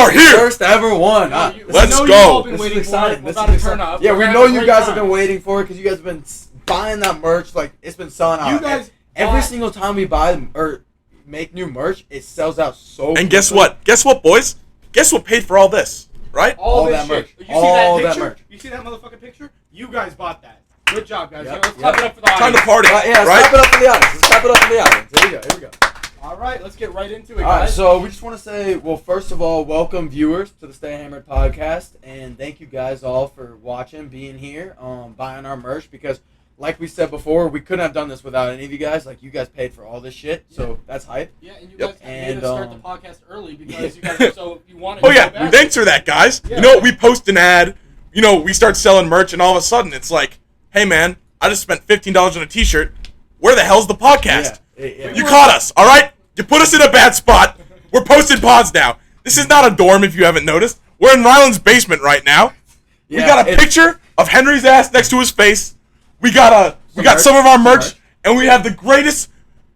are here. First ever one. Let's go. You've all been waiting for it. We're about to turn up. Yeah, we know you guys have been waiting for it because you guys have been buying that merch. Like, it's been selling out. You guys every single time we buy or make new merch, it sells out so quickly. And guess what? Guess what, boys? Guess what paid for all this, right? All that this merch. shit. You All see that that merch. picture? You see that motherfucking picture? You guys bought that. Good job, guys. Yep. Let's clap it up for the audience. Time to party, Yeah, let's right? clap it up for the audience. Let's clap it up for the audience. Here we go. All right, let's get right into it, All right, guys. so we just want to say, well, first of all, welcome viewers to the Stay Hammered podcast, and thank you guys all for watching, being here, buying our merch, because like we said before, we couldn't have done this without any of you guys. Like, you guys paid for all this shit, so that's hype. Yeah, and you guys made us start the podcast early because you guys you wanted Oh to yeah, go back. thanks for that, guys. Yeah. You know what? We post an ad. You know, we start selling merch, and all of a sudden, it's like, hey man, I just spent $15 on a T-shirt. Where the hell's the podcast? Yeah. You caught us, all right? You put us in a bad spot. We're posting pods now. This is not a dorm, if you haven't noticed. We're in Ryland's basement right now. We got a picture of Henry's ass next to his face. We got some of our merch, and we have the greatest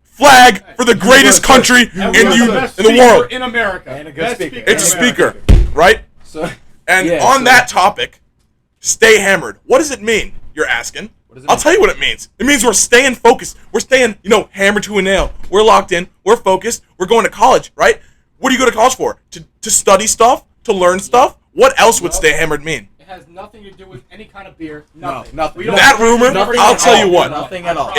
flag for the greatest country in the world. In America. And a good speaker. It's a speaker, right? So, And on that topic, stay hammered. What does it mean? You're asking. I'll tell you what it means. It means we're staying focused. We're staying, hammered to a nail. We're locked in. We're focused. We're going to college, right? What do you go to college for? To study stuff? To learn stuff? What else would stay hammered mean? It has nothing to do with any kind of beer. Nothing. nothing. We don't- That rumor, Nothing I'll at tell all. you what. Nothing at all.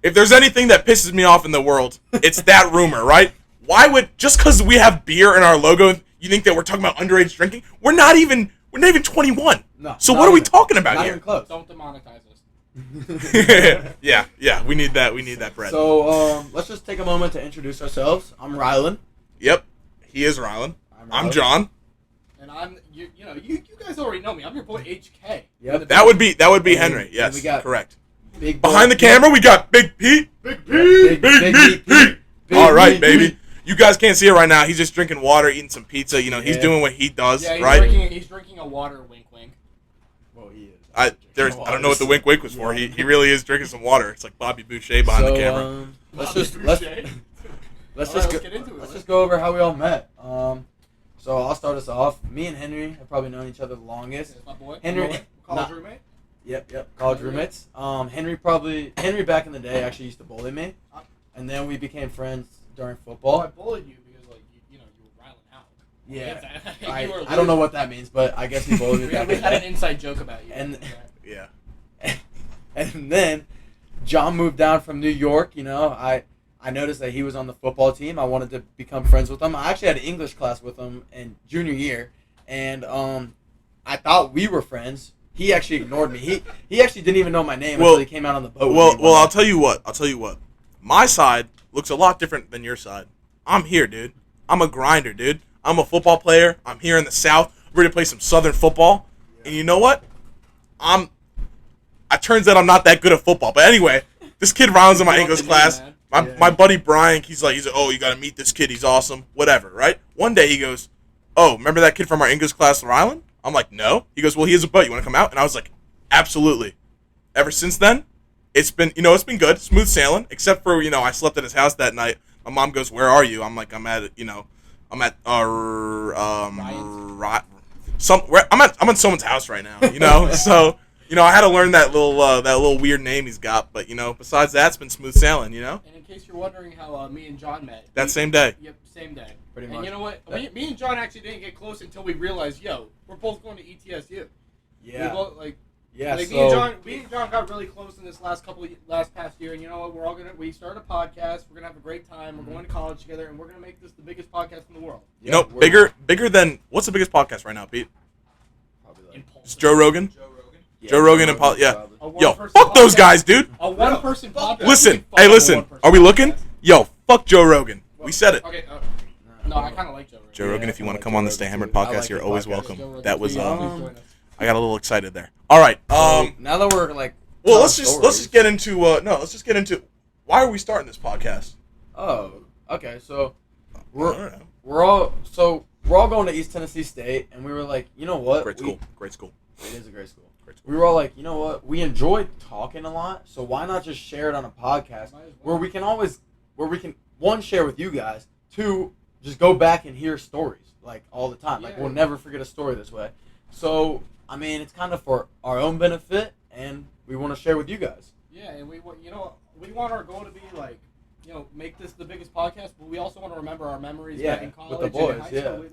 If there's anything that pisses me off in the world, it's that rumor, right? Why would, just because we have beer in our logo, you think that we're talking about underage drinking? We're not even 21. No, So not what are we even- talking about Not here? even close. Don't demonetize us. yeah, we need that bread. So, let's just take a moment to introduce ourselves. I'm Rylan. Yep, he is Rylan. I'm John. And I'm you guys already know me. I'm your boy HK. Yep. That would be And Henry. Yes, we got correct. Big boy Behind the Pete. camera, we got Big Pete. Big Big Pete. Pete. Big All right, Pete. baby. You guys can't see it right now. He's just drinking water, eating some pizza. He's Yeah. doing what he does, Yeah, right? He's drinking a water. Wink, wink. Well, he is. I don't know what the wink was for. He really is drinking some water. It's like Bobby Boucher behind the camera. Let's Get into it. Let's just go over how we all met. So I'll start us off. Me and Henry have probably known each other the longest. That's my boy. Henry- College roommate. Yep. College roommates. Henry back in the day actually used to bully me, and then we became friends during Well, I football. bullied you because you were riling out. Yeah. You were I don't know what that means, but I guess he bullied me We back had in the an day. inside joke about you. And Yeah. and then John moved down from New York. I noticed that he was on the football team. I wanted to become friends with him. I actually had an English class with him in junior year, and I thought we were friends. He actually ignored me. He actually didn't even know my name until he came out on the boat. with me Well, one I'll day. tell you what. My side looks a lot different than your side. I'm here, dude. I'm a grinder, dude. I'm a football player. I'm here in the South. We're ready to play some Southern football. And you know what? It turns out I'm not that good at football. But anyway, this kid Rylan's in my English class. My buddy Brian, he's like, oh, you got to meet this kid. He's awesome. Whatever, right? One day he goes, oh, remember that kid from our English class, Rylan? I'm like, no. He goes, well, he has a boat. You want to come out? And I was like, absolutely. Ever since then, it's been good, smooth sailing, except for, I slept at his house that night. My mom goes, where are you? I'm like, I'm at I'm at someone's house right now, So, I had to learn that little weird name he's got, but besides that, it's been smooth sailing, And in case you're wondering how me and John met. That same day. Yep, same day. Pretty much. And you know what? Me and John actually didn't get close until we realized, we're both going to ETSU. Yeah. We both, Yeah. me and John got really close in this last past year, and you know what? We started a podcast. We're gonna have a great time. We're going to college together, and we're gonna make this the biggest podcast in the world. Bigger than what's the biggest podcast right now, Pete? Impulsive. It's Joe Rogan. Yeah, Joe Rogan and Paul. Yeah. probably. A Yo, one-person fuck those podcast. guys, dude. A one-person podcast. Listen, Fuck hey, a listen. one-person Are we looking? podcast. Yo, fuck Joe Rogan. We said it. Okay. No, I kind of like Joe Rogan. Joe Rogan, Yeah, if you want I to like come Joe on the Rogan Stay Hammered too. I podcast, like you're the always podcast. welcome. Joe Rogan, That was please join us. I got a little excited there. All right. Now that we're like. Well, telling let's just get into let's just get into why are we starting this podcast? Oh, okay. So I don't know. we're all going to East Tennessee State, and we were like, you know what? Great school. It is a great school. Great school. We were all like, you know what? We enjoy talking a lot, so why not just share it on a podcast where we can one, share with you guys, two, just go back and hear stories like all the time. Like Yeah. we'll never forget a story this way. So I mean, it's kind of for our own benefit, and we want to share with you guys. Yeah, and we want our goal to be like, make this the biggest podcast, but we also want to remember our memories back in college with the boys. and in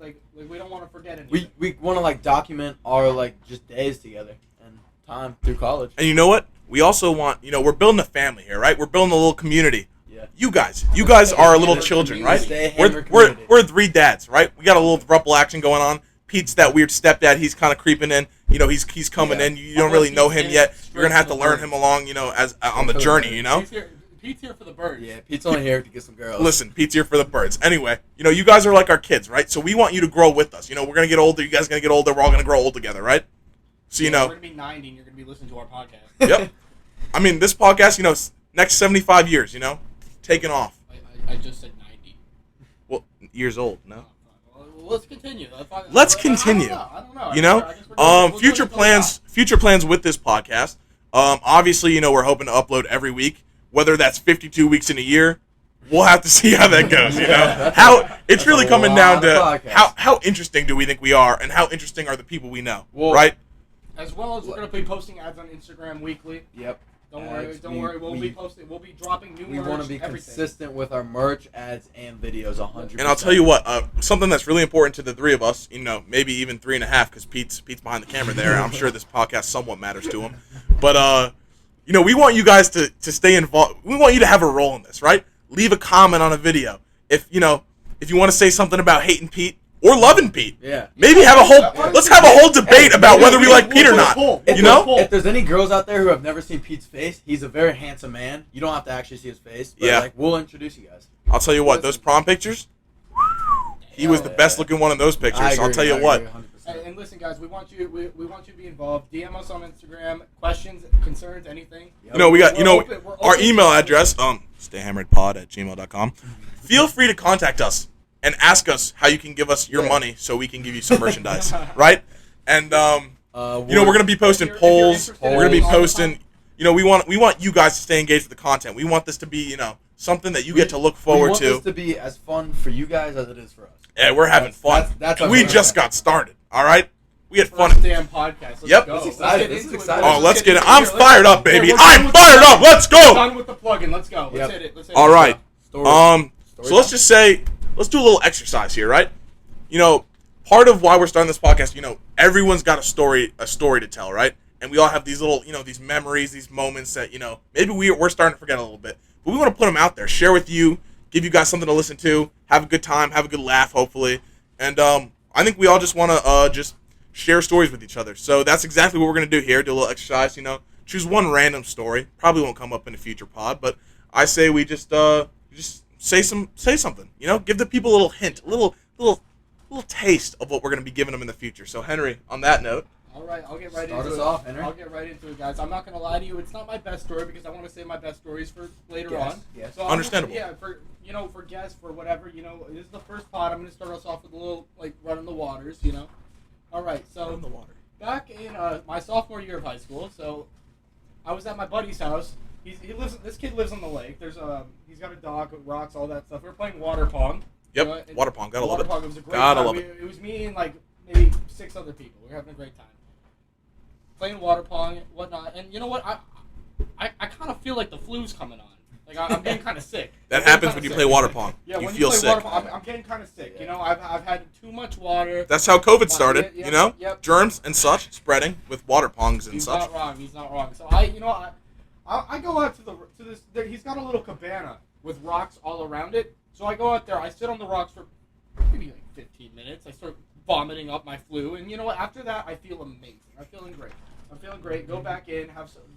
high school. We don't want to forget anything. We want to like document our like just days together and time through college. And you know what? We also want, we're building a family here, right? We're building a little community. Yeah. You guys are our little children, right? We're 3 dads, right? We got a little throuple action going on. Pete's that weird stepdad. He's kind of creeping in. He's coming in. You don't really know him yet. You're gonna have to learn him along, as on the journey, Pete's here for the birds. Yeah, Pete's only here to get some girls. Listen, Pete's here for the birds. Anyway, you guys are like our kids, right? So we want you to grow with us. We're gonna get older. You guys are gonna get older. We're all gonna grow old together, right? So we're gonna be 90, and you're gonna be listening to our podcast. Yep. I mean, this podcast, next 75 years, taking off. I just said 90. Well, years old, no. Well, let's continue. Let's continue. I don't know. Future plans with this podcast. Obviously, we're hoping to upload every week, whether that's 52 weeks in a year. We'll have to see how that goes. It's really coming down to how interesting do we think we are, and how interesting are the people we know, right? As well as we're gonna be posting ads on Instagram weekly. Yep. Don't worry. We'll be posting. We'll be dropping new merch. We want to be consistent with our merch, ads, and videos 100%. And I'll tell you what, something that's really important to the 3 of us, maybe even 3.5, because Pete's behind the camera there. I'm sure this podcast somewhat matters to him. But we want you guys to stay involved. We want you to have a role in this, right? Leave a comment on a video. If you want to say something about hating Pete or loving Pete. Yeah. Maybe let's have a whole debate about whether we like Pete or not. If there's any girls out there who have never seen Pete's face, he's a very handsome man. You don't have to actually see his face. But we'll introduce you guys. I'll tell you what, those prom pictures, he was the best looking one in those pictures. I'll tell you what. And listen, guys, we want you to be involved. DM us on Instagram. Questions, concerns, anything. We got our email address, stayhammeredpod@gmail.com. Feel free to contact us and ask us how you can give us your money so we can give you some merchandise, right? And we're gonna be posting polls. We're gonna be posting. We want you guys to stay engaged with the content. We want this to be something that you get to look forward to. We want this to be as fun for you guys as it is for us. Yeah, we're having fun. We just got started. All right. We had fun. Damn podcast. Yep. This is exciting. Oh, let's get it. I'm fired up, baby. I'm fired up. Let's go. Done with the plug-in. Let's go. Let's hit it. All right. So let's just say, let's do a little exercise here, right? Part of why we're starting this podcast, everyone's got a story to tell, right? And we all have these little, these memories, these moments that, maybe we're starting to forget a little bit. But we want to put them out there, share with you, give you guys something to listen to, have a good time, have a good laugh, hopefully. And I think we all just want to just share stories with each other. So that's exactly what we're going to do here, do a little exercise, choose one random story. Probably won't come up in a future pod, but I say we just say something, give the people a little hint, a little taste of what we're going to be giving them in the future. So Henry, on that note, all right, I'll get right into it. Start us off, Henry. I'll get right into it, guys. I'm not going to lie to you. It's not my best story because I want to save my best stories for later on. Yes. So understandable. For guests, for whatever, this is the first pod. I'm going to start us off with a little, running the waters, All right, so back in my sophomore year of high school, so I was at my buddy's house. This kid lives on the lake. He's got a dock, rocks, all that stuff. We were playing water pong. Yep, water pong. Gotta love it. Water pong. It was a great Gotta time. love it. It was me and maybe 6 other people. We were having a great time. Playing water pong and whatnot. And you know what? I kind of feel like the flu's coming on. I'm getting kind of sick. That happens when you play water pong. Yeah, you when feel you play sick. water pong, I'm getting kind of sick. I've had too much water. That's how COVID started. Yep. Germs and such spreading with water pongs and such. He's not wrong. So I go out to this. He's got a little cabana with rocks all around it. So I go out there. I sit on the rocks for maybe 15 minutes. I start vomiting up my flu, and you know what? After that, I feel amazing. I'm feeling great. Go back in,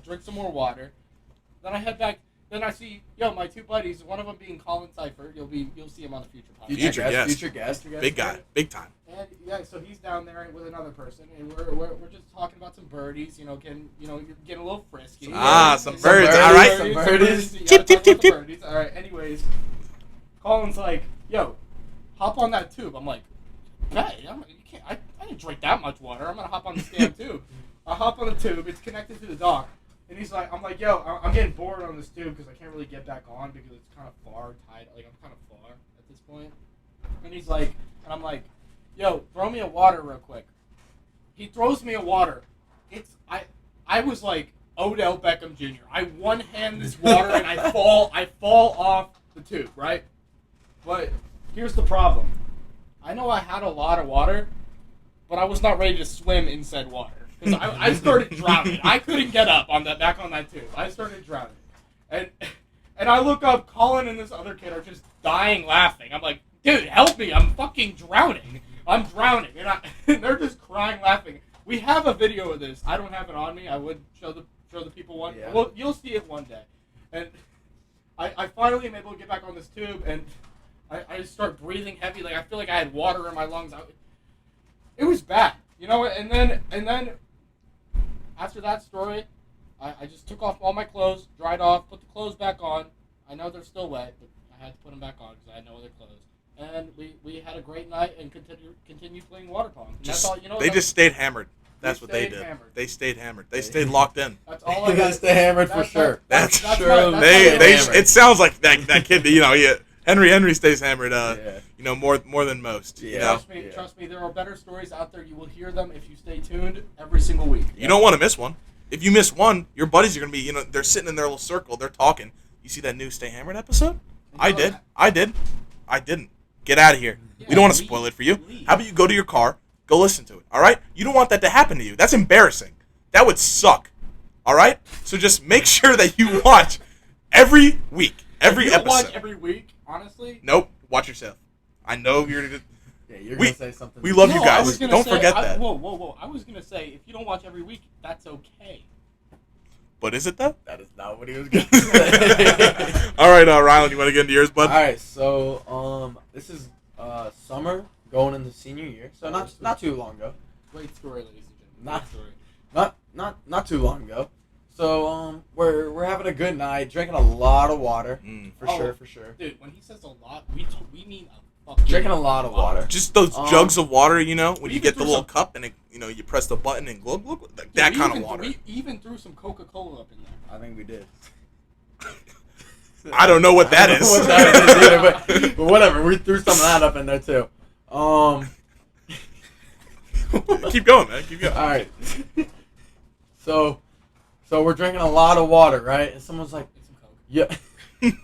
drink some more water. Then I head back. Then I see my 2 buddies. One of them being Colin Seifert. You'll see him on the future podcast. Future guest. Big guy, big time. And so he's down there with another person, and we're just talking about some birdies. Getting you're getting a little frisky. Some birds. All right. Some birdies. Tip. All right. Anyways, Colin's like, "Yo, hop on that tube." I'm like, "Hey, I didn't drink that much water. I'm gonna hop on this damn tube." I hop on the tube. It's connected to the dock. And he's like, I'm like, yo, I'm getting bored on this tube because I can't really get back on because it's kind of far tied. I'm kind of far at this point. And he's like, and I'm like, yo, throw me a water real quick. He throws me a water. I was like Odell Beckham Jr. I one hand this water and I fall off the tube, right? But here's the problem. I know I had a lot of water, but I was not ready to swim in said water. Because I started drowning. I couldn't get up back on that tube. I started drowning. And I look up, Colin and this other kid are just dying laughing. I'm like, dude, help me. I'm fucking drowning. I'm drowning. And they're just crying laughing. We have a video of this. I don't have it on me. I would show the people one. Yeah. Well, you'll see it one day. And I finally am able to get back on this tube, and I just start breathing heavy. Like, I feel like I had water in my lungs. It was bad. You know, and then after that story, I just took off all my clothes, dried off, put the clothes back on. I know they're still wet, but I had to put them back on because I know they're clothes. And we had a great night and continued playing water pong. That's all, you know. They just stayed hammered. That's what they did. Hammered. They stayed hammered. They stayed locked in. That's all I got. They stay hammered for sure. That's true. It sounds like that kid. You know, Henry stays hammered. You know, more than most. Yeah. You know? Trust me. There are better stories out there. You will hear them if you stay tuned every single week. You don't want to miss one. If you miss one, your buddies are gonna be. You know, they're sitting in their little circle. They're talking. You see that new Stay Hammered episode? I did. I didn't. Get out of here. Yeah, we don't want to spoil it for you. How about you go to your car, go listen to it, all right? You don't want that to happen to you. That's embarrassing. That would suck, all right? So just make sure that you watch every week, every episode. Watch every week, honestly? Nope. Watch yourself. I know you're... Yeah, you're going to say something. We love you guys. Don't forget that. Whoa. I was going to say, if you don't watch every week, that's okay. But is it, though? That is not what he was going to say. All right, Rylan, you want to get into yours, bud? All right, so this is summer going into senior year, so not too long ago. Great story, ladies and gentlemen. Not too long ago. So we're having a good night, drinking a lot of water, for sure. Dude, when he says a lot, we mean a fucking drinking a lot of water. Just those jugs of water, you know, when you get the little some cup and it, you know, you press the button and glug glug, that kind of water. We even threw some Coca-Cola up in there. I think we did. I don't know what that is. What that is either, but whatever. We threw some of that up in there too. Keep going, man. Keep going. All right. So we're drinking a lot of water, right? And someone's like, Get some Coke. yeah.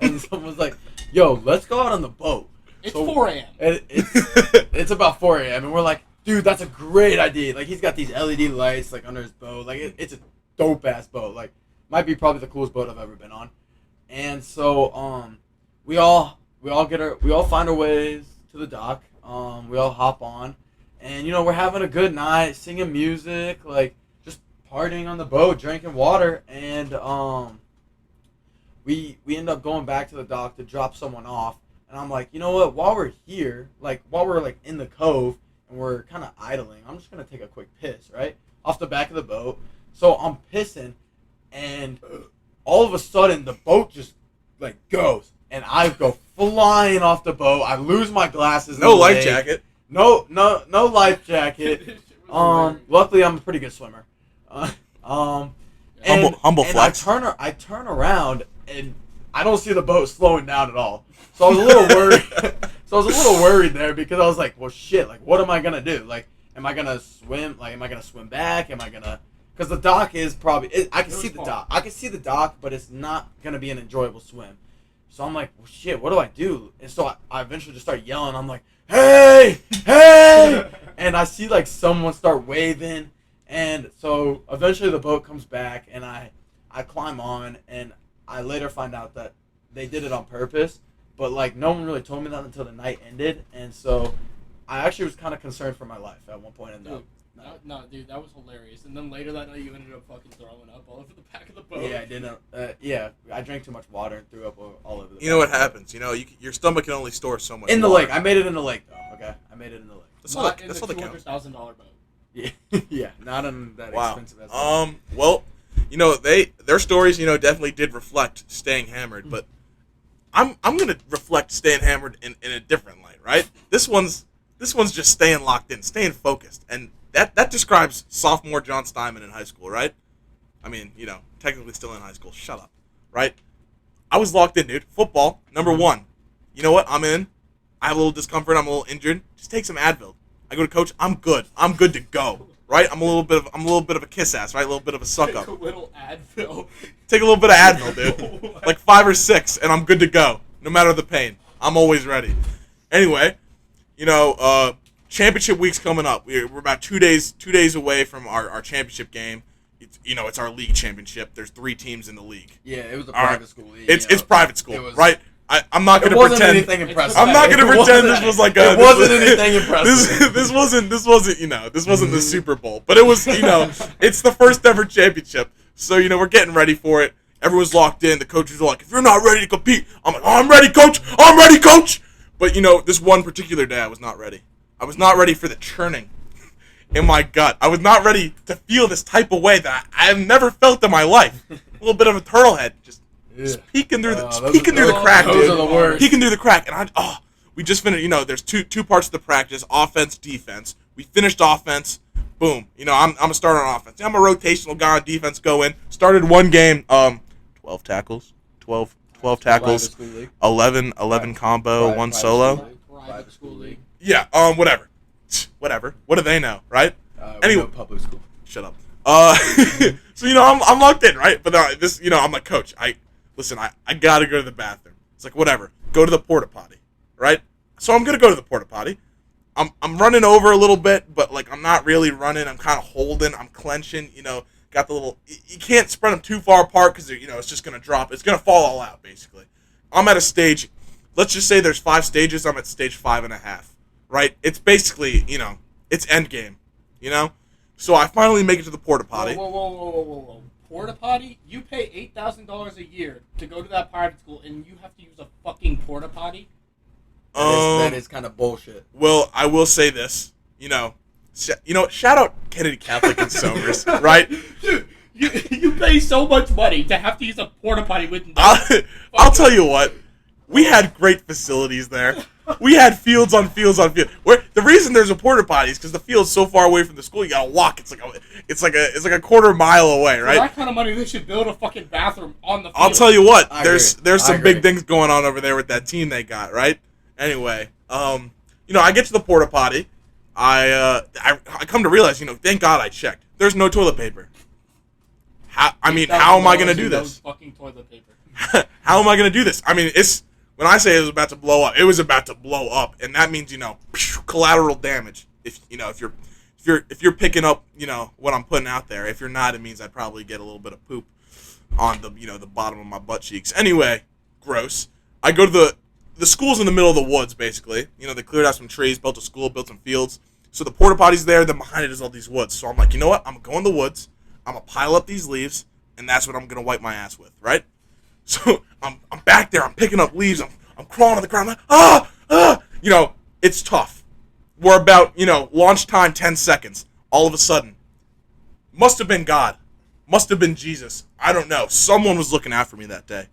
And someone's like, yo, let's go out on the boat. It's 4 a.m. It's about 4 a.m. and we're like, dude, that's a great idea. Like, he's got these LED lights like under his boat. Like, it's a dope ass boat. Like, might be probably the coolest boat I've ever been on. And so we all find our ways to the dock. We all hop on, and you know, we're having a good night, singing music, like just partying on the boat, drinking water, and we end up going back to the dock to drop someone off. And I'm like, you know what? While we're here, while we're in the cove and we're kind of idling, I'm just gonna take a quick piss, right, off the back of the boat. So I'm pissing, and all of a sudden the boat just goes, and I go flying off the boat. I lose my glasses. No life jacket. No life jacket. Luckily I'm a pretty good swimmer. Humble and flex. I turn around and I don't see the boat slowing down at all. So I was a little worried. So I was a little worried there because I was like, well, shit. Like, what am I gonna do? Like, am I gonna swim? Like, am I gonna swim back? Am I gonna? Because the dock is probably. I can see the dock. I can see the dock, but it's not gonna be an enjoyable swim. So I'm like, well, shit. What do I do? And so I eventually just start yelling. I'm like, hey, hey! And I see someone start waving, and so eventually the boat comes back, and I climb on, and I later find out that they did it on purpose. But no one really told me that until the night ended, and so I actually was kind of concerned for my life at one point in the night. No, dude, that was hilarious. And then later that night, you ended up fucking throwing up all over the back of the boat. Yeah, I didn't. Yeah, I drank too much water and threw up all over the. You know what happens? You know, your stomach can only store so much. In the water. lake, I made it in the lake though. Okay, I made it in the lake. That's Not all in the $200,000 boat. Yeah, yeah, not in that expensive. Well, you know, their stories, you know, definitely did reflect staying hammered, but I'm gonna reflect staying hammered in a different light, right? This one's just staying locked in, staying focused, and that describes sophomore John Steinman in high school, right? I mean, you know, technically still in high school. Shut up, right? I was locked in, dude. Football, number one. You know what? I'm in. I have a little discomfort. I'm a little injured. Just take some Advil. I go to coach. I'm good. I'm good to go. Right? I'm a little bit of a kiss ass. Right? A little bit of a suck up. Take a little Advil. Take a little bit of Advil, dude. Like 5 or 6, and I'm good to go. No matter the pain, I'm always ready. Anyway, championship week's coming up. We're about 2 days away from our championship game. It's our league championship. There's 3 teams in the league. Yeah, it was a private school league. It's private school, right? I'm not going to pretend. Anything impressive. I'm not going to pretend this was like a. It wasn't anything impressive. This wasn't the Super Bowl, but it was. It's the first ever championship. So we're getting ready for it. Everyone's locked in. The coaches are like, if you're not ready to compete, I'm like, oh, I'm ready, coach. I'm ready, coach. But this one particular day, I was not ready. I was not ready for the churning in my gut. I was not ready to feel this type of way that I've never felt in my life. A little bit of a turtle head, just peeking through the crack, dude. Those are the worst. Peeking through the crack, and we just finished. There's two parts of the practice: offense, defense. We finished offense. Boom. I'm a starter on offense. I'm a rotational guy on defense. Go in. Started one game. 12 tackles. 12 tackles. 11 combo. 1 solo. Private school league. Yeah. Whatever. What do they know, right? Anyway, public school. Shut up. So I'm locked in, right? But I'm like, coach. I gotta go to the bathroom. It's like, whatever. Go to the porta potty, right? So I'm gonna go to the porta potty. I'm running over a little bit, but like I'm not really running. I'm kind of holding. I'm clenching. Got the little. You can't spread them too far apart because it's just gonna drop. It's gonna fall all out basically. I'm at a stage. Let's just say there's 5 stages. I'm at stage 5.5. Right? It's basically it's end game. So I finally make it to the porta potty. Whoa. Porta potty? You pay $8,000 a year to go to that private school, and you have to use a fucking porta potty? That is kind of bullshit. Well, I will say this. Shout out Kennedy Catholic and Somers, right? Dude, you pay so much money to have to use a porta potty with. I'll tell you what. We had great facilities there. We had fields on fields on fields. The reason there's a porta potty is because the field's so far away from the school. You gotta walk. It's like a quarter mile away, right? For that kind of money, they should build a fucking bathroom on the field. I'll tell you what. There's some big things going on over there with that team they got, right? Anyway, I get to the porta potty. I come to realize, thank God I checked. There's no toilet paper. How am I gonna do this? Fucking toilet paper. How am I gonna do this? When I say it was about to blow up, it was about to blow up, and that means collateral damage. If you're picking up what I'm putting out there. If you're not, it means I'd probably get a little bit of poop on the the bottom of my butt cheeks. Anyway, gross. I go to the school's in the middle of the woods basically. They cleared out some trees, built a school, built some fields. So the porta potty's there. Then behind it is all these woods. So I'm like, you know what? I'm gonna go in the woods. I'm gonna pile up these leaves, and that's what I'm gonna wipe my ass with, right? So I'm back there. I'm picking up leaves. I'm crawling on the ground. I'm like, it's tough. We're about, launch time 10 seconds. All of a sudden, must have been God. Must have been Jesus. I don't know. Someone was looking out for me that day.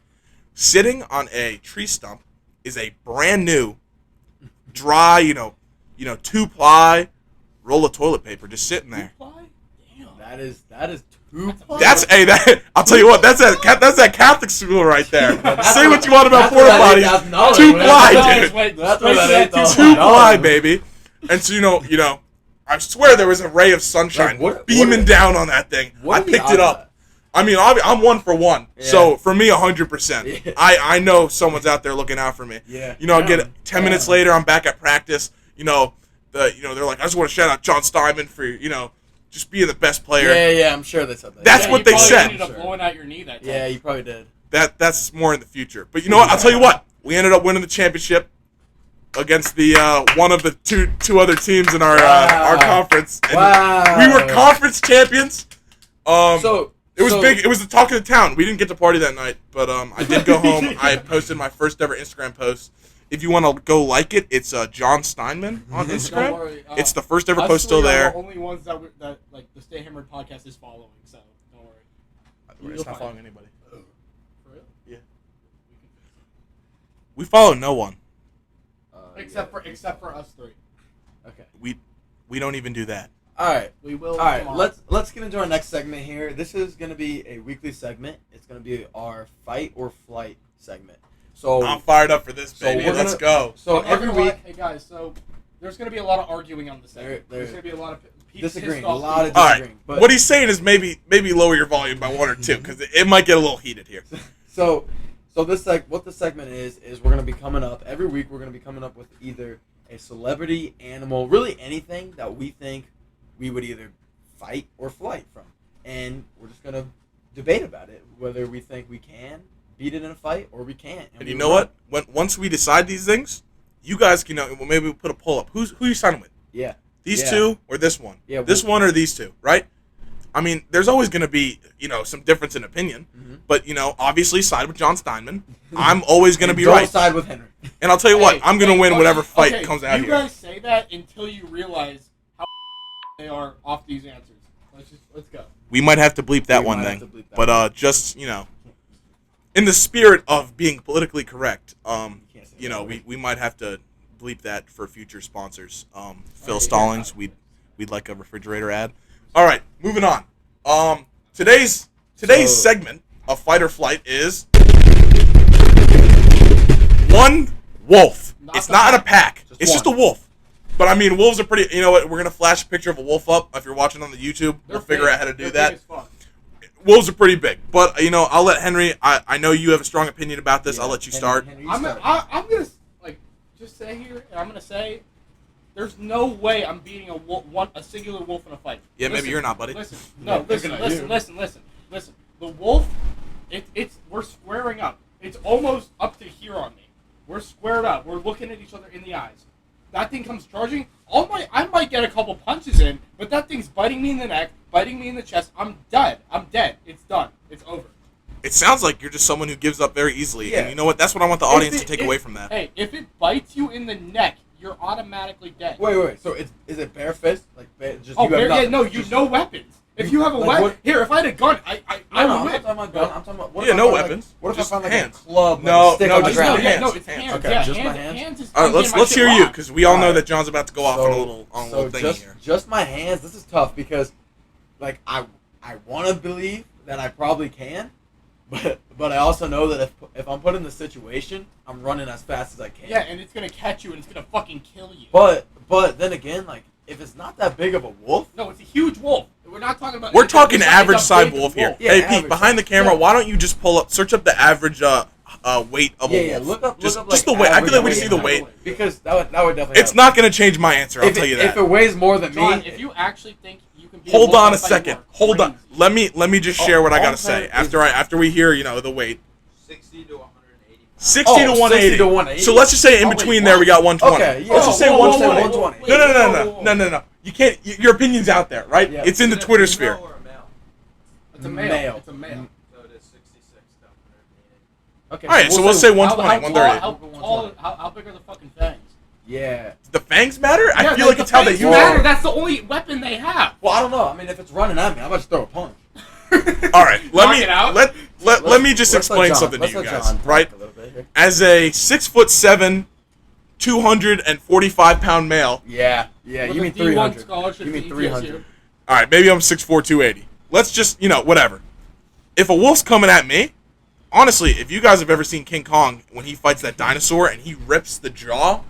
Sitting on a tree stump is a brand new, dry, 2-ply roll of toilet paper just sitting there. 2-ply? Damn. That is 2-ply. I'll tell you what. That's that Catholic school right there. Say what you want about porta potties. 2-ply, dude. That's what that 2-ply, baby. And so I swear there was a ray of sunshine beaming down on that thing. I picked it up. I'm 1 for 1. Yeah. So for me, 100%. Yeah. I know someone's out there looking out for me. Yeah. I get 10 minutes later, I'm back at practice. They're like, I just want to shout out John Steinman for just being the best player. Yeah, I'm sure they said that. That's what they said. You ended up blowing out your knee that time. Yeah, you probably did. That's more in the future. But you know what? I'll tell you what. We ended up winning the championship against the one of the two other teams in our conference. And we were conference champions. It was big. It was the talk of the town. We didn't get to party that night, but I did go home. I posted my first ever Instagram post. If you want to go like it, it's John Steinman on Instagram. Don't worry, it's the first ever post still there. The only ones that like the Stay Hammered podcast is following, so don't worry. It's not following anybody. For real? Yeah. We follow no one. Except for us 3. Okay. We don't even do that. All right. We will. All right. Tomorrow. Let's get into our next segment here. This is going to be a weekly segment. It's going to be our fight or flight segment. So I'm fired up for this, so baby. we're Let's gonna- go. So I'm not every gonna lie. week, Hey guys, so there's gonna be a lot of arguing on the segment. There- There's gonna be a lot of disagreeing, pissed a off lot of people. All right. disagreeing. But What he's saying is maybe lower your volume by 1 or 2 because it might get a little heated here. So this what the segment is we're gonna be coming up every week. We're gonna be coming up with either a celebrity, animal, really anything that we think we would either fight or flight from, and we're just gonna debate about it whether we think we can beat it in a fight or we can't. And you know what? Once we decide these things, you guys can well, maybe we'll put a poll up. Who you signing with? Yeah. These Yeah. two or this one? Yeah. This one or these two, right? I mean, there's always going to be, some difference in opinion. Mhm. But, obviously side with John Steinman. I'm always going to be Don't right. side with Henry. And I'll tell you what, I'm going to win okay, whatever fight okay, comes out you here. guys say that until you realize how they are off these answers. Let's go. We might have to bleep that We one might then. have to bleep that But one. just, in the spirit of being politically correct, can't say that. we might have to bleep that for future sponsors. Phil Alright, Stallings, we'd like a refrigerator ad. All right, moving on. Today's segment of Fight or Flight is one wolf. It's not in a pack. Just It's just a one. wolf. But I mean, wolves are pretty. You know what? We're gonna flash a picture of a wolf up. If you're watching on the YouTube, we'll figure out how to do that. Wolves are pretty big, but I'll let Henry. I know you have a strong opinion about this. Yeah, I'll let you Henry- start. Henry, you I'm start. gonna just say here, and I'm gonna say, there's no way I'm beating a singular wolf in a fight. Yeah, maybe Listen, you're not, buddy. Listen, Yeah, no, listen, looking at you. listen. The wolf, we're squaring up. It's almost up to here on me. We're squared up. We're looking at each other in the eyes. That thing comes charging. I might get a couple punches in, but that thing's biting me in the neck, biting me in the chest. I'm dead. It's done. It's over. It sounds like you're just someone who gives up very easily, Yeah. and you know what? That's what I want the audience to take away from that. Hey, if it bites you in the neck, you're automatically dead. Wait. So is it bare fist? Like just Oh, you have nothing? no, you Just- no weapons. If you have a Like weapon, what- here, if I had a gun, I No, would I'm win. not talking about gun. I'm talking about what Yeah, if I no find, like- weapons. What if Just I find like hands. a club, No, like a stick no, on the just ground? hands. No, it's Hands. hands. Okay, Yeah, just my hands. hands? Is, All I'm right, getting my let's shit hear you locked. because we all know Alright. that John's about to go off on a little thingy just here. just my hands. This is tough because, like, I want to believe that I probably can, but I also know that if I'm put in the situation, I'm running as fast as I can. Yeah, and it's gonna catch you and it's gonna fucking kill you. But then again, like, if it's not that big of a wolf, No, it's a huge wolf. We're not talking about. We're it's talking it's a average big side wolf here. Yeah, Hey, Pete, average behind the size. camera, Yeah. why don't you just search up the average weight of a yeah, wolf? look up just like the weight. I feel like we average just see the weight. weight. because that would definitely. It's not going to change my answer. I'll if tell you that. If it weighs more than John, me, if you actually think you can be Hold wolf on in a fight, second. you are Hold on. crazy. Let me just share what I all got to I'm say saying is- after we hear the weight. 60 to 180 pounds. 60 Oh, to 180. 60 to 180. So let's just say in Oh, wait, between there we got 120. Okay, yeah. Let's just say Whoa, whoa, whoa, 120. 120. No. You can't. Your opinion's out there, right? Yeah. It's in the Is it a Twitter female sphere. or a male? It's a male. Male. It's a male. So it is 66 to 180. okay. All right, so we'll say 120, How 130. tall? How big are the fucking fangs? Yeah. The fangs matter? I Yeah, feel like the it's how they fangs use matter. it. That's the only weapon they have. Well, I don't know. I mean, if it's running at me, I'm about to throw a punch. All right, Knock it out. let me just Let's let explain John- something to let's you let guys, John talk right? a little bit here. As a 6'7", 245-pound male. Yeah. With You a mean D1 300? scholarship You mean to 300? All right, maybe I'm 6'4", 280. Let's just whatever. If a wolf's coming at me, honestly, if you guys have ever seen King Kong when he fights that dinosaur and he rips the jaw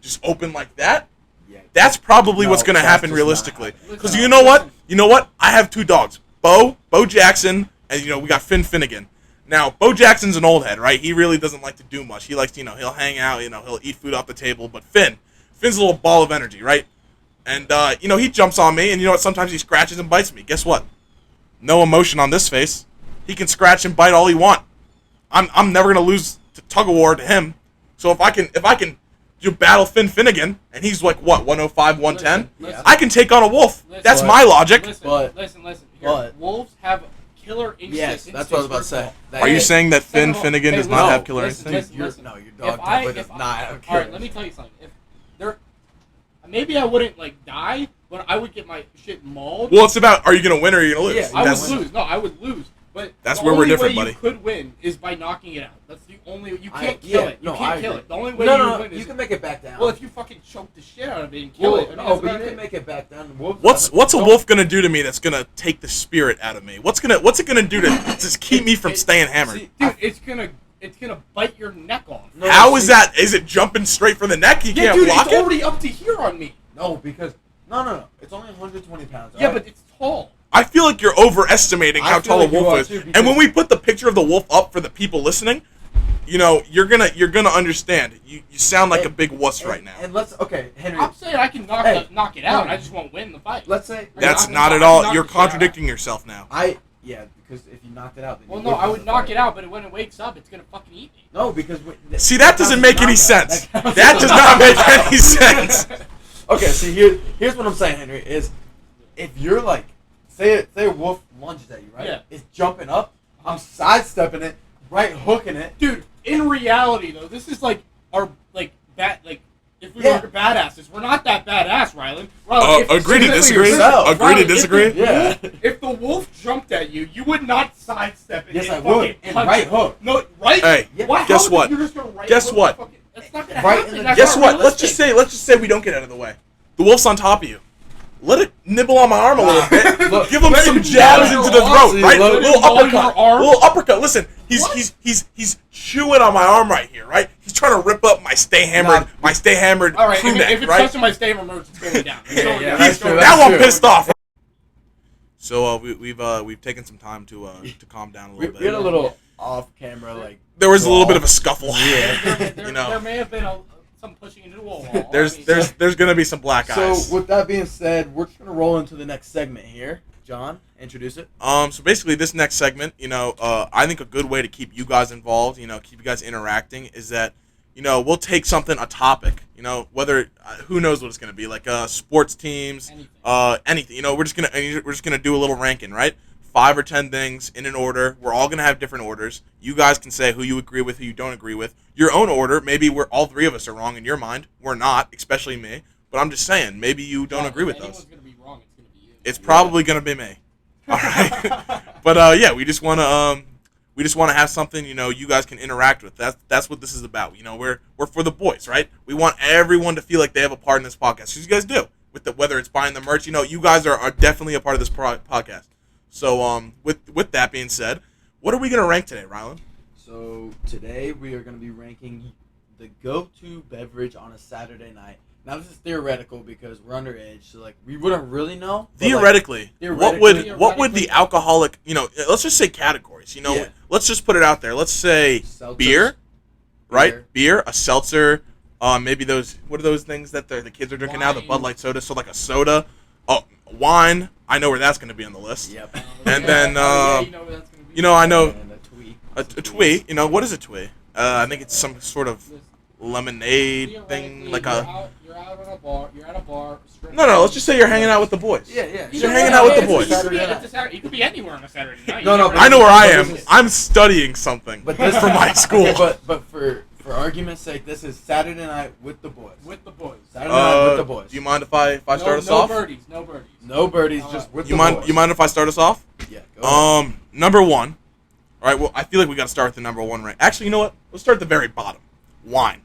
just open like that, Yeah. that's probably No, what's going to that's happen just not realistically. happening. Because Listen, you know what? listen. You know what? I have two dogs, Bo Jackson, and we got Finn Finnegan. Now, Bo Jackson's an old head, right? He really doesn't like to do much. He likes, he'll hang out, he'll eat food off the table. But Finn's a little ball of energy, right? And he jumps on me, and you know what? Sometimes he scratches and bites me. Guess what? No emotion on this face. He can scratch and bite all he want. I'm never gonna lose to tug of war to him. So if I can you battle Finn Finnegan, and he's like what 105, 110. Listen, I can take on a wolf. listen, That's but- my logic. Listen, But- listen. Here, but- wolves have killer instincts. Yes, that's what I was about to say. Are you saying that Finn Second of all- Finnegan hey, does not listen, have killer listen, instincts? listen. Your dog If definitely does not have all killer right, let me tell you something. If there, maybe I wouldn't die, but I would get my shit mauled. Well, it's about are you gonna win or are you gonna lose? Yeah, I would That's- lose. No, I would lose. But That's the where we're only different, way buddy. You could win is by knocking it out. That's the only. You I- can't kill yeah, it. You no, can't I kill agree. it. The only way No, you no, win is you can make it back down. well, if you fucking choke the shit out of it and kill it. I mean, no, that's but you about can it. make it back down. Wolves What's a don't- wolf gonna do to me that's gonna take the spirit out of me? What's it gonna do to just keep me from staying hammered? See, Dude, it's gonna it's gonna bite your neck off. No, How is that? Is it jumping straight from the neck? You Yeah, can't dude, block it's it? already up to here on me. No, because no. It's only 120 pounds. Yeah, right? but it's tall. I feel like you're overestimating I how feel tall like a you wolf are is. too, because- And when we put the picture of the wolf up for the people listening, you know, you're gonna understand. You sound like a big wuss right now. And let's Henry. I'm saying I can knock it out. I just won't win the fight. Let's say That's I can not knock- at I can all. knock You're the shit out. contradicting yourself now. because if you knocked it out, then Well, you no, I lose would the knock fight. it out, but when it wakes up, it's gonna fucking eat me. No, because See, that doesn't make any sense. That That does not make any sense. Okay, see here's what I'm saying, Henry, is if you're like say a wolf lunges at you, right? Yeah. It's jumping up, I'm sidestepping it, right hooking it. Dude, in reality though, this is like our if we Yeah. were badasses, we're not that badass, Rylan. Rylan, Agree to Say it for disagree. yourself. Agree to Rylan, disagree. Yeah. If the wolf jumped at you, you would not sidestep it. Yes, and I would. fucking And punch right it. hook. No, right? Hey, Why, guess how what? You're just gonna right Guess hook what? the fucking- That's not gonna Right happen. in the- That's Guess not what? Let's realistic. just say we don't get out of the way. The wolf's on top of you. Let it nibble on my arm a little bit. Look, Give him let some it jabs gnaw into your the arm. throat, right? Let it Little gnaw your uppercut. arm. Little uppercut. Listen, What? he's chewing on my arm right here, right? He's trying to rip up my stay hammered All right, crew if neck, it's right? touching my stable merge, it's going down. It's going Yeah, down. that's It's going true, down. Now I'm true. pissed off. So we've taken some time to calm down a We little had bit. a little off camera like There was a little bit of a scuffle. Yeah. There, You know. there may have been some pushing into a wall. There's gonna be some black eyes. So with that being said, we're just gonna roll into the next segment here. John, introduce it. So basically, this next segment, I think a good way to keep you guys involved, keep you guys interacting, is that, we'll take something, a topic, whether who knows what it's gonna be, like sports teams, anything. We're just gonna do a little ranking, right? 5 or 10 things in an order. We're all gonna have different orders. You guys can say who you agree with, who you don't agree with. Your own order. Maybe we're all 3 of us are wrong in your mind. We're not, especially me. But I'm just saying, maybe you don't agree with us. Gonna be wrong, it's gonna be you. It's probably gonna be me. All right. But yeah, we just wanna have something you guys can interact with. That's what this is about. We're for the boys, right? We want everyone to feel like they have a part in this podcast. 'Cause you guys do. Whether it's buying the merch, you guys are definitely a part of this podcast. So with that being said, what are we gonna rank today, Rylan? So today we are gonna be ranking the go-to beverage on a Saturday night. Now this is theoretical because we're underage, so like we wouldn't really know. but, like, Theoretically, what would Theoretically- the alcoholic, let's just say categories, Yeah. let's just put it out there. Let's say Seltzers. beer, right? Beer, a seltzer, maybe what are those things that the kids are drinking now? The Wine. Bud Light soda, so like a soda, wine. I know where that's going to be on the list. Yep. And then, yeah, you know what that's gonna be. I know And a tweet. a twee. What is a twee? I think it's some sort of lemonade thing, like a. You're out on a bar. You're at a bar. No. Let's just say you're hanging out with the boys. Yeah. You're hanging out with the boys. You could be anywhere on a Saturday night. No, You no, never I know where I But am. this is- I'm studying something But this for my school. Okay, but for argument's sake, this is Saturday night with the boys. with the boys. Saturday night with the boys. Do you mind if I start us no off? birdies. No birdies. No birdies, just with You the mind? boys. You mind if I start us off? Yeah. Go ahead. Number 1. All right. Well, I feel like we got to start with the number 1 rank. Actually, you know what? Let's start at the very bottom. Wine.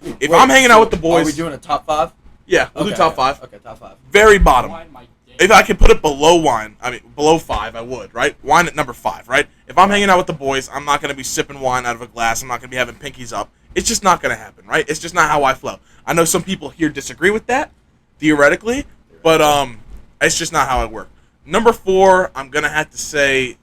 If Wait, I'm hanging out with the boys, are we doing a top 5? yeah, we'll do top 5. Okay, top 5. Very bottom. Wine my dick. If I could put it below wine, below 5, I would, right? Wine at number 5, right? If I'm hanging out with the boys, I'm not going to be sipping wine out of a glass. I'm not going to be having pinkies up. It's just not going to happen, right? It's just not how I flow. I know some people here disagree with that, theoretically, but it's just not how I work. Number 4, I'm going to have to say,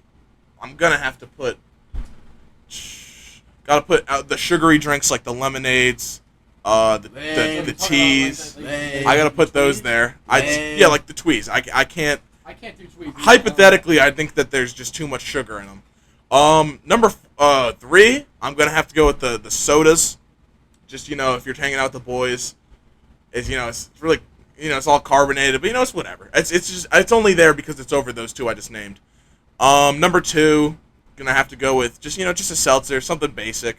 gotta put the sugary drinks like the lemonades, the teas. Lame. I gotta put those there. Lame. Yeah, like the tweez. I can't. I can't do tweets. Hypothetically, I think that there's just too much sugar in them. Number 3, I'm gonna have to go with the sodas. Just if you're hanging out with the boys, it's really it's all carbonated, but it's whatever. It's only there because it's over those 2 I just named. Number 2, gonna have to go with just a seltzer, something basic.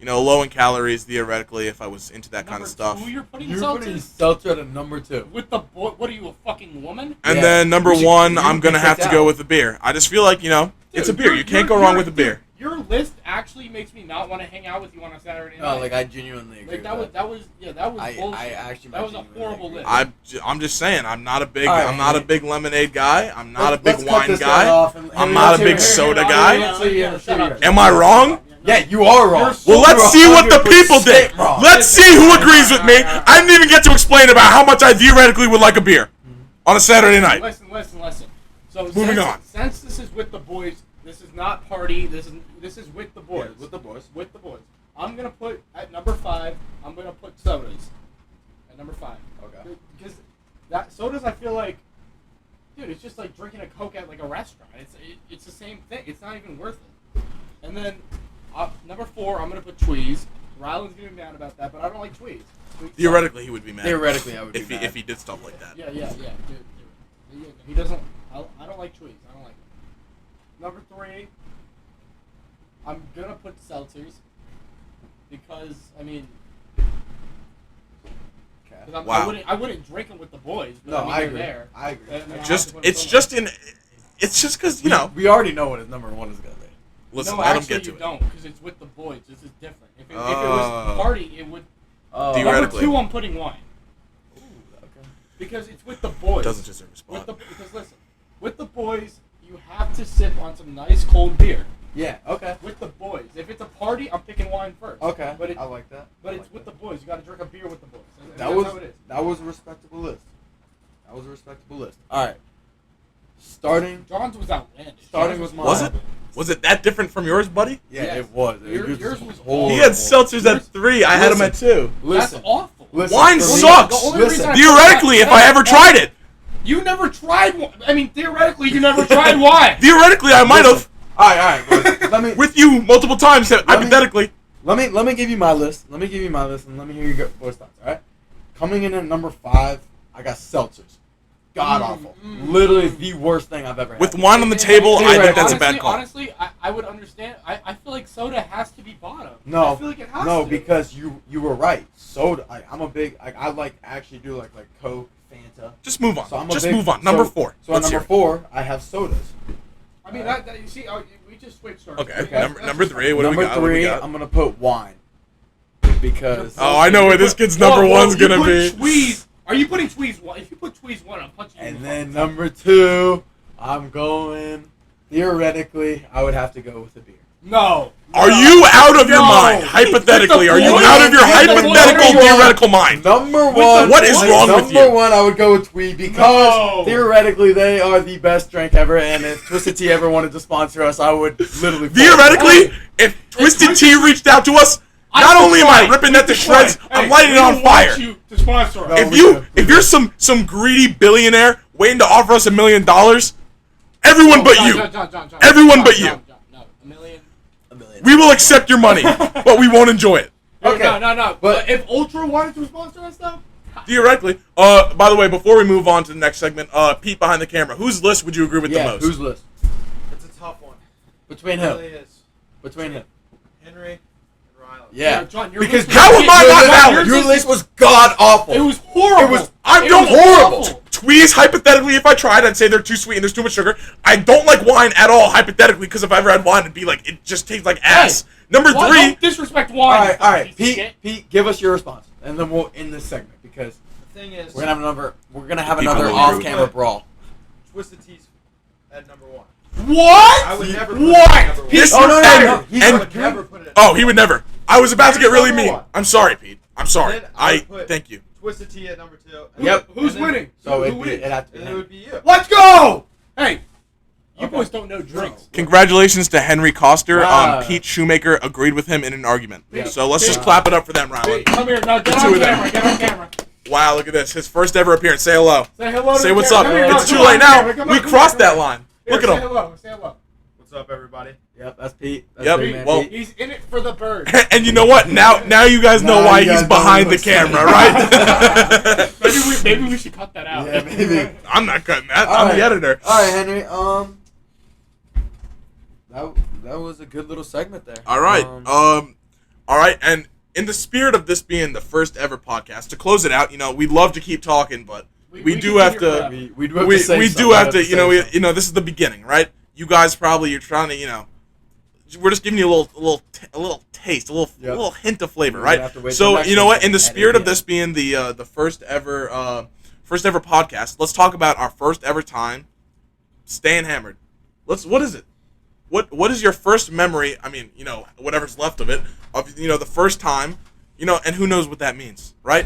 Low in calories theoretically if I was into that kind of stuff. You're putting You're putting seltzers seltzer at a number 2. with the boy. What are you, a fucking woman? And Yeah. then number You should- 1, you I'm gonna can have take to that go out. with the beer. I just feel like it's a Dude, beer. You can't go wrong with a beer. Your list actually makes me not want to hang out with you on a Saturday night. No, like I genuinely agree. Like with that was bullshit. I actually that was a genuinely horrible agree. list. I'm just saying I'm not a big All right, I'm not a Henry. big lemonade guy. I'm not a big Let's cut wine this guy. off and- I'm Henry, not let's a hear big it. soda Henry, guy. Henry, Let's see you. Shut up. Am I wrong? Yeah, you are wrong. Well, let's see what the people think. Wrong. Let's see who agrees with me. I didn't even get to explain about how much I theoretically would like a beer on a Saturday night. Listen. So Moving on. Since this is with the boys, this is not party. This is with the boys. Yeah, with the boys. With the boys. I'm gonna put at number 5. I'm gonna put sodas at number 5. Okay. Because that sodas, I feel like, dude, it's just like drinking a Coke at like a restaurant. It's the same thing. It's not even worth it. And then number 4, I'm gonna put Tweez. Ryland's gonna be mad about that, but I don't like Tweez. Theoretically, he would be mad. Theoretically, I would be if mad. if he did stuff like that. Yeah, dude. He doesn't. I don't like Tweez. I don't like it. Number 3, I'm gonna put seltzers because I mean, Okay. Wow. I wouldn't drink them with the boys. But No, I mean, I they're agree. there. I agree. And then I Just have to put it's them just in. It's just because you know. We already know what his number 1 is gonna be. Listen, no, let him actually, get to you it. don't because it's with the boys. This is different. If it was party, it would. Theoretically. Number 2, I'm putting wine Ooh, okay. because it's with the boys. Doesn't deserve a spot. Because listen, with the boys, you have to sip on some nice cold beer. Yeah. Okay. With the boys. If it's a party, I'm picking wine first. Okay. But I like that. But I it's like with that. the boys. You got to drink a beer with the boys. And That that's was how it is. that was a respectable list. That was a respectable list. All right. Starting. John's was outlandish. Starting Yours with mine. Was it? Was it that different from yours, buddy? Yeah, Yes. it was. Yours was horrible. He had seltzers at 3. I had him at 2. That's Listen. awful. Listen, Wine for me- sucks. The only Listen. reason I Theoretically, if I ever tried it, You never tried wine. I mean, theoretically, you never tried wine. theoretically I might have All right, boys. with you multiple times. Hypothetically, Let me give you my list. Let me give you my list, and let me hear your boys' thoughts. All right. Coming in at number 5, I got seltzers. God awful. Literally the worst thing I've ever had. with wine on the table, I think that's a bad call. Honestly, I would understand. I feel like soda has to be bottom. No, I feel like it has no, to. because you were right. Soda. I'm a big. I like actually do like Coke, Fanta. Just move on. So I'm a Just big- move on. Number so- 4. So at Let's hear number it. 4, I have sodas. I mean, that you see, we just switched our. Okay. Okay. Number 3. What do we Number got? What do we 3, got? I'm gonna put wine because. Oh, I know where this kid's number one's you gonna put be. Tweez. Are you putting Tweez 1? If you put Tweez 1, I'm punching you. in And the then face. number 2, I'm going. Theoretically, I would have to go with a beer. No. Are you out of your No. mind? Hypothetically, are you boys? out of your With the boys? hypothetical theoretical mind? Number With one. the What is boys? wrong with Number you? 1, I would go with Tweed because No. theoretically they are the best drink ever, and if Twisted Tea ever wanted to sponsor us, I would literally. Theoretically, if Twisted Tea reached out to us, not only am I ripping that to shreds, I'm lighting it on fire. You to sponsor us. No. If you're some greedy billionaire waiting to offer us $1 million, everyone but you, John, Everyone but you. John, no, $1 million. we will accept your money, but we won't enjoy it. Okay, No. But if Ultra wanted to sponsor us, though. Theoretically. By the way, before we move on to the next segment, Pete behind the camera, whose list would you agree with the Yeah, most? whose list? It's a tough one. Between It him. really is. Between him. Henry and Ryland. Yeah. John, your Because list was- How am I not John, valid? Your list was god awful. It was horrible. It was- I It don't was horrible. awful. Tweez, hypothetically, if I tried, I'd say they're too sweet and there's too much sugar. I don't like wine at all, hypothetically, because if I ever had wine, it'd be like, it just tastes like ass. Number Why- 3, Don't disrespect wine. All right, piece of shit. Pete, give us your response, and then we'll end this segment because The thing is, we're gonna have People another will off-camera agree. brawl. Twisted Tea's at number 1. What? I would never put What? it at number 1. This- Oh no, and- I and- would never put it at oh, he would never. I was about to get really Number mean. 1. I'm sorry, Pete. I'm sorry. Then I would put- Thank you. Twisted Tea at number 2. Yep. Who's And then- winning? So Who it'd wins? have to be And it him. would be you. Let's go! Hey, you Okay. boys don't know drinks. Congratulations to Henry Coster. Wow. Pete Shoemaker agreed with him in an argument. Yeah. So let's just Yeah. clap it up for them, Hey, Ryland. come here. No, get The on two of them. camera. Get on camera. Wow, look at this. His first ever appearance. Say hello. Say hello to Say the what's camera. up. Come here, It's come too on, late come now. here, come We on, come crossed here, that come here. line. Here, Look at say him. hello. Say hello. What's up, everybody? Yep, that's Pete. That's Yep, Big Man well- Pete. He's in it for the bird. And you know what? Now you guys know Now why you guys he's know behind the what's camera, going right? maybe we should cut that out. Yeah, maybe. I'm not cutting that. All I'm right. the editor. All right, Henry. That was a good little segment there. All right. All right. And in the spirit of this being the first ever podcast, to close it out, we'd love to keep talking, but we do have to. we do have We to say do something. have to. This is the beginning, right? You guys you're trying to. We're just giving you a little taste, a little hint of flavor, We're gonna right? have to wait till So next you know what? week In the at spirit 8 of this being the first ever podcast, let's talk about our first ever time staying hammered. What is it? what is your first memory? I mean, whatever's left of it, of the first time, and who knows what that means, right?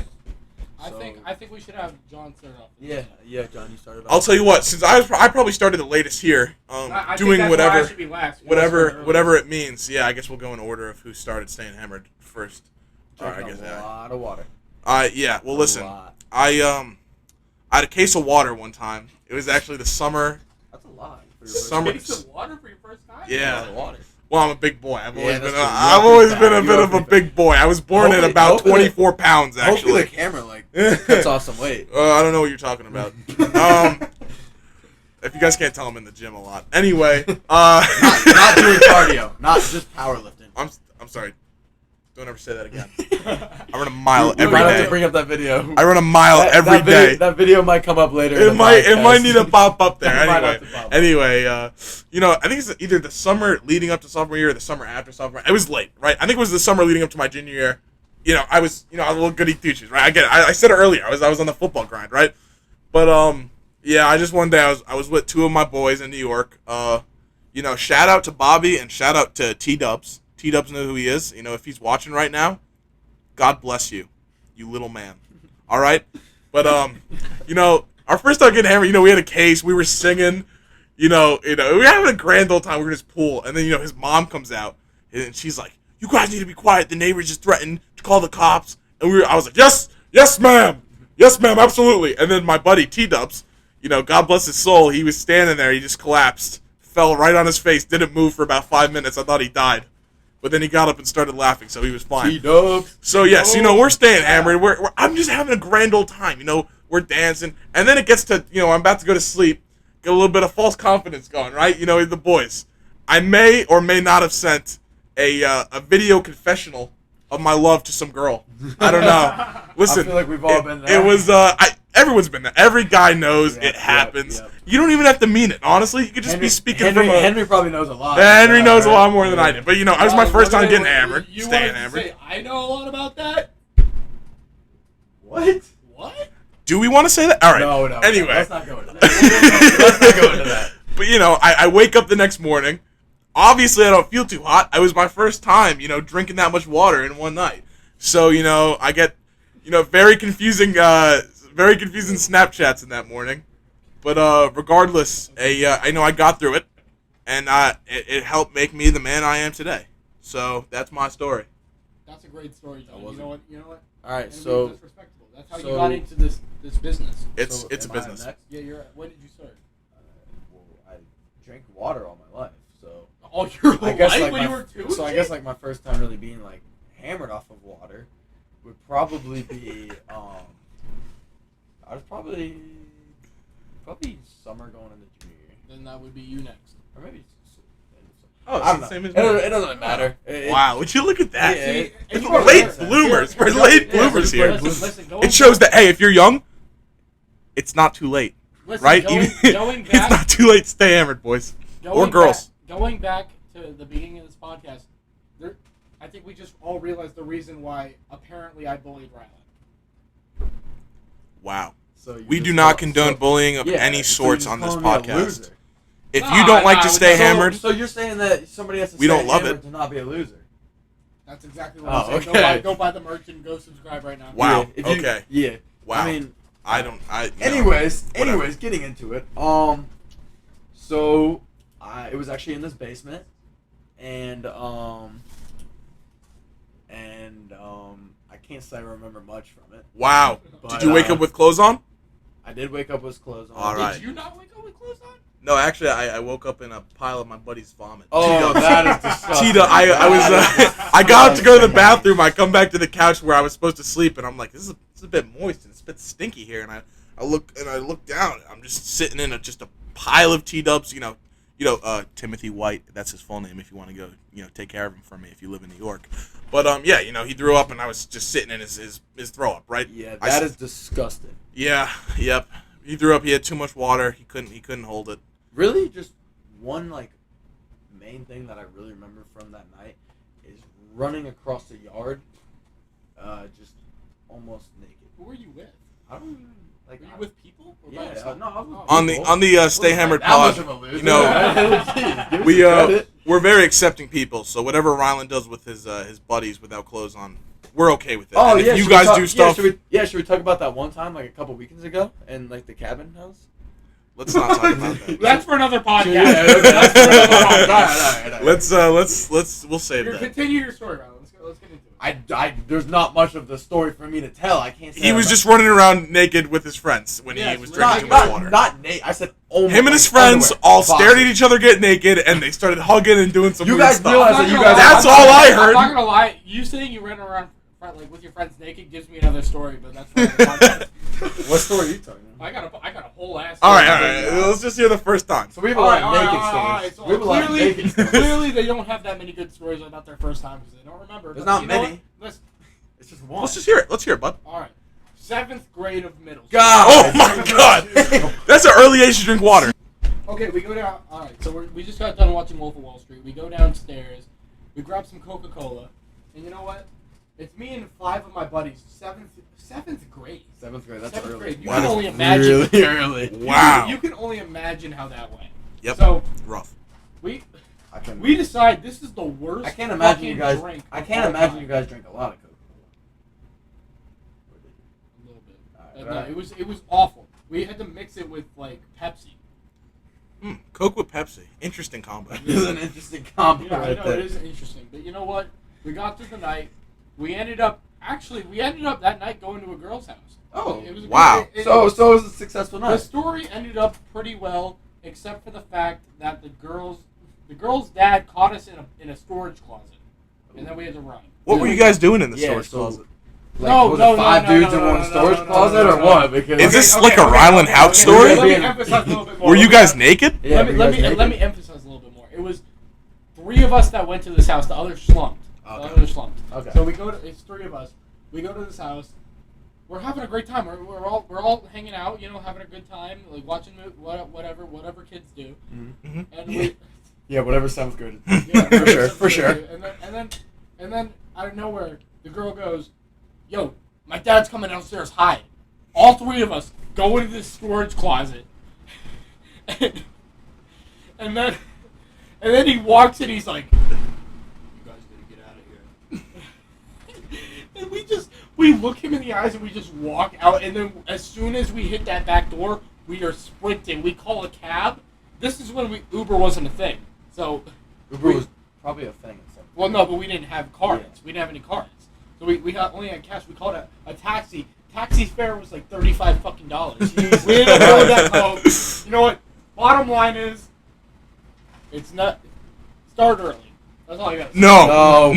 I think we should have John start off. Yeah, John, you started. I'll tell you what. Since I probably started the latest here, I doing think that's why I should be last. whatever it means. Yeah, I guess we'll go in order of who started staying hammered first. All right, I guess a lot of water. Yeah. Well, listen. I had a case of water one time. It was actually the summer. That's a lot. For your Summer. Case of water for your first time? Yeah. Water. Well, I'm a big boy. I've always that's been true. a bit of a big boy. I was born at about 24 pounds, actually. Hopefully the camera cuts off some weight. I don't know what you're talking about. If you guys can't tell, I'm in the gym a lot. Anyway, not doing cardio, not just powerlifting. I'm sorry. Don't ever say that again. I run a mile every You might have day. to bring up that video. I run a mile every day. That video might come up later. It might need to pop up there. It might have to pop up. Anyway, I think it's either the summer leading up to sophomore year or the summer after sophomore. It was late, right? I think it was the summer leading up to my junior year. I was, a little goody two shoes, right? I get it. I said it earlier. I was on the football grind, right? But I just one day I was with two of my boys in New York. Shout out to Bobby and shout out to T-Dubs. T-Dubs know who he is. If he's watching right now, God bless you, you little man. All right? But, our first time getting hammered, we had a case. We were singing. We were having a grand old time. We were in his pool. And then, his mom comes out. And she's like, you guys need to be quiet. The neighbors just threatened to call the cops. And I was like, yes, ma'am. Yes, ma'am, absolutely. And then my buddy, T-Dubs, God bless his soul, he was standing there. He just collapsed. Fell right on his face. Didn't move for about 5 minutes. I thought he died. But then he got up and started laughing, so he was fine. T-Dubs. So, yes, we're staying hammered. I'm just having a grand old time. We're dancing. And then it gets to, I'm about to go to sleep. Get a little bit of false confidence going, right? The boys. I may or may not have sent a video confessional of my love to some girl. I don't know. Listen. I feel like we've all been there. It was, everyone's been there. Every guy knows it happens. Yep. You don't even have to mean it, honestly. You could just be speaking from a... Henry probably knows a lot. Henry knows a lot more than I did. But, it was my first time getting hammered. You Staying wanted to hammered. say, I know a lot about that? What? What? Do we want to say that? All right. No. Anyway. Let's not go into that. Let's not go into that. But, I wake up the next morning. Obviously, I don't feel too hot. It was my first time, drinking that much water in one night. So, I get, very confusing Snapchats in that morning. But regardless, I know I got through it, and it helped make me the man I am today. So that's my story. That's a great story, John. You know what? All right, And so that's respectable. That's how you got into this business. It's a am I business. next? Yeah, when did you start? Well, I drank water all my life, so All your I guess life like when my, you were 2? so I guess like my first time really being like hammered off of water would probably be I was probably summer going into junior year, Then that would be you next. or maybe. Oh, I don't it's the know. same as me. It doesn't matter. Wow, would you look at that? Yeah, See, it's you are late right. bloomers. Yeah, We're yeah, late yeah, bloomers here. Listen, It shows that, hey, if you're young, it's not too late. Listen, Right? Going It's back, not too late to stay hammered, boys. Or girls. Going back to the beginning of this podcast, I think we just all realized the reason why apparently I bullied Rylan. Wow. So We do not condone bullying of any sorts you're on this calling me a podcast. loser. If you don't like to stay hammered, So you're saying that somebody has to We stay don't love hammered it. to not be a loser? That's exactly what I'm saying. okay. Go buy the merch and go subscribe right now. Wow. Yeah, if you- Okay. Yeah. wow. I mean, no. anyways, Whatever. getting into it. So it was actually in this basement, and I can't say I remember much from it. Wow. But, Did you wake up with clothes on? I did wake up with clothes on. All right. Did you not wake up with clothes on? No, actually, I woke up in a pile of my buddy's vomit. Oh, that is disgusting. Cheetah, I got up to go to the bathroom. I come back to the couch where I was supposed to sleep, and I'm like, this is a bit moist and it's a bit stinky here. And I look down. And I'm just sitting in just a pile of T-dubs. Timothy White. That's his full name. If you want to go, take care of him for me if you live in New York. But he threw up, and I was just sitting in his throw up. Right. Yeah, that is disgusting. Yeah. Yep. He threw up. He had too much water. He couldn't hold it. Really, just one main thing that I really remember from that night is running across the yard, just almost naked. Who were you with? I don't Like, Were you with people? Or by yeah, yourself? no, I was with On people. the Stay Hammered That much pod, of a loser. you know, Jeez, give me some credit. we're very accepting people. So whatever Rylan does with his buddies without clothes on, we're okay with it. Oh And if yeah, you should we guys talk- do stuff. Should we talk about that one time like a couple weekends ago in like the cabin house? Let's not talk about that. That's for another podcast. Yeah, okay, that's for another podcast. All right. We'll save that. Continue your story, Ryan. Let's get into it. There's not much of the story for me to tell. I can't say. He was just running around naked with his friends when Yeah, he was it's drinking too much water. Not Nate. I said, oh my. Him and his like, friends underwear, all boxers. stared at each other get naked, and they started hugging and doing some You weird guys stuff. realize I'm that not you gonna guys- lie. That's all I heard. I'm not gonna lie. You saying you ran around like with your friends naked gives me another story, but that's for another podcast. What story are you talking about? I got a whole ass. All story. right. Let's just hear the first time. So we have a lot of naked stories. So We have a lot of naked stories. clearly, they don't have that many good stories about their first time because they don't remember. There's but not you know many. what? It's just one. Let's just hear it. Let's hear it, bud. All right. 7th grade of middle school. God. Oh my God, that's an early age to drink water. Okay, we go down. All right, so we just got done watching Wolf of Wall Street. We go downstairs. We grab some Coca-Cola, and you know what? It's me and 5 of my buddies. Seventh grade. 7th grade. That's 7th early. grade. You That can is only imagine. Really early. Wow. You can only imagine how that went. Yep. So Rough. we I decide this is the worst. I can't imagine you fucking guys. Drink I of can't all imagine time. you guys drink a lot of Coke. A little bit. Alright. No, it was awful. We had to mix it with like Pepsi. Coke with Pepsi. Interesting combo. This is an interesting combo Yeah, I right know there. it is interesting, but you know what? We got through the night. We ended up that night going to a girl's house. Oh, It was a wow. good- So it was a successful the night. story ended up pretty well, except for the fact that the girl's dad caught us in a storage closet, and then we had to run. What were you guys doing in the Yeah, storage so- closet? Like, No, was no, it 5 no, dudes no, in no, one no, storage no, no, closet no, or no. what? Because Is this like a Ryland House story? Let me emphasize a little bit more. Were you guys naked? Yeah, let me emphasize a little bit more. It was 3 of us that went to this house. The others slumped. Okay. So it's 3 of us. We go to this house. We're having a great time. We're all hanging out, having a good time, like watching whatever kids do. Mm-hmm. And we Yeah, whatever sounds good. yeah, for sure. And then out of nowhere, the girl goes, "Yo, my dad's coming downstairs. Hide." All 3 of us go into this storage closet, and then he walks in. He's like, "You guys gotta get out of here." And we look him in the eyes and we just walk out. And then as soon as we hit that back door, we are sprinting. We call a cab. This is when Uber wasn't a thing. So Uber was probably a thing. well, no, but we didn't have cards. Yeah. We didn't have any cards. So we only had cash. We called a taxi. Taxi fare was like $35 fucking dollars. We didn't afford that coke. You know what? Bottom line is, it's not. Start early. That's all I got. No.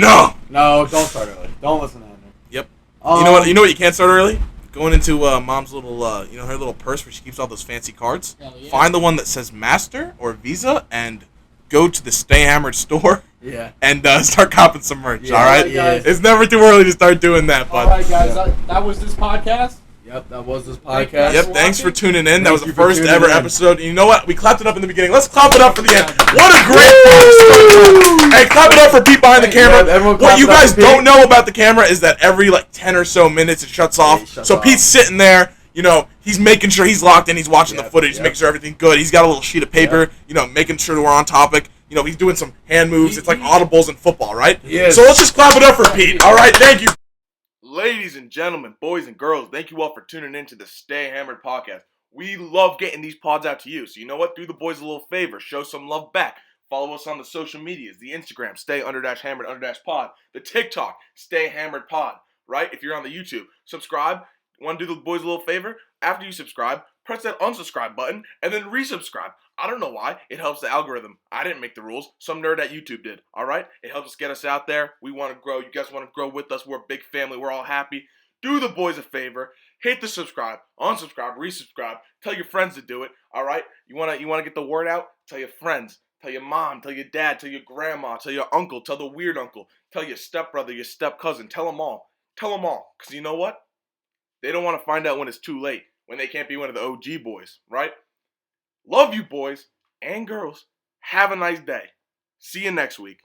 No, don't start early. Don't listen to him. Yep. You know what? You know what? You can't start early. Going into mom's little, her little purse where she keeps all those fancy cards. Hell yeah. Find the one that says Master or Visa, and go to the Stay Hammered store Yeah. and start copping some merch. Yeah, all right. yeah. It's never too early to start doing that, All bud. right, guys. Yeah. That was this podcast. Yep, that was this Thank podcast. you. Yep, thanks for tuning in. That Thank was the you for first tuning ever in. episode. And you know what? We clapped it up in the beginning. Let's clap it up for the end. What a great podcast. Hey, clap it up for Pete behind the camera. Yeah, everyone What clap you it up guys for Pete. don't know about the camera is that every 10 or so minutes it shuts off. it shuts So off. Pete's sitting there, he's making sure he's locked in, he's watching the Yep, footage, yep. making sure everything's good. He's got a little sheet of paper, making sure that we're on topic. He's doing some hand moves. It's like audibles in football, right? Yes. So let's just clap it up for Pete. All right, thank you. Ladies and gentlemen, boys and girls, thank you all for tuning in to the Stay Hammered podcast. We love getting these pods out to you. So you know what? Do the boys a little favor. Show some love back. Follow us on the social medias. The Instagram, stay_hammered_pod. The TikTok, Stay Hammered Pod. Right? If you're on the YouTube, subscribe. Want to do the boys a little favor? After you subscribe, press that unsubscribe button and then resubscribe. I don't know why. It helps the algorithm. I didn't make the rules. Some nerd at YouTube did. All right? It helps us get us out there. We want to grow. You guys want to grow with us. We're a big family. We're all happy. Do the boys a favor. Hit the subscribe, unsubscribe, resubscribe. Tell your friends to do it. All right? You wanna get the word out? Tell your friends. Tell your mom. Tell your dad. Tell your grandma. Tell your uncle. Tell the weird uncle. Tell your stepbrother. Your step cousin. Tell them all. Tell them all. Because you know what? They don't want to find out when it's too late. When they can't be one of the OG boys. Right? Love you boys and girls. Have a nice day. See you next week.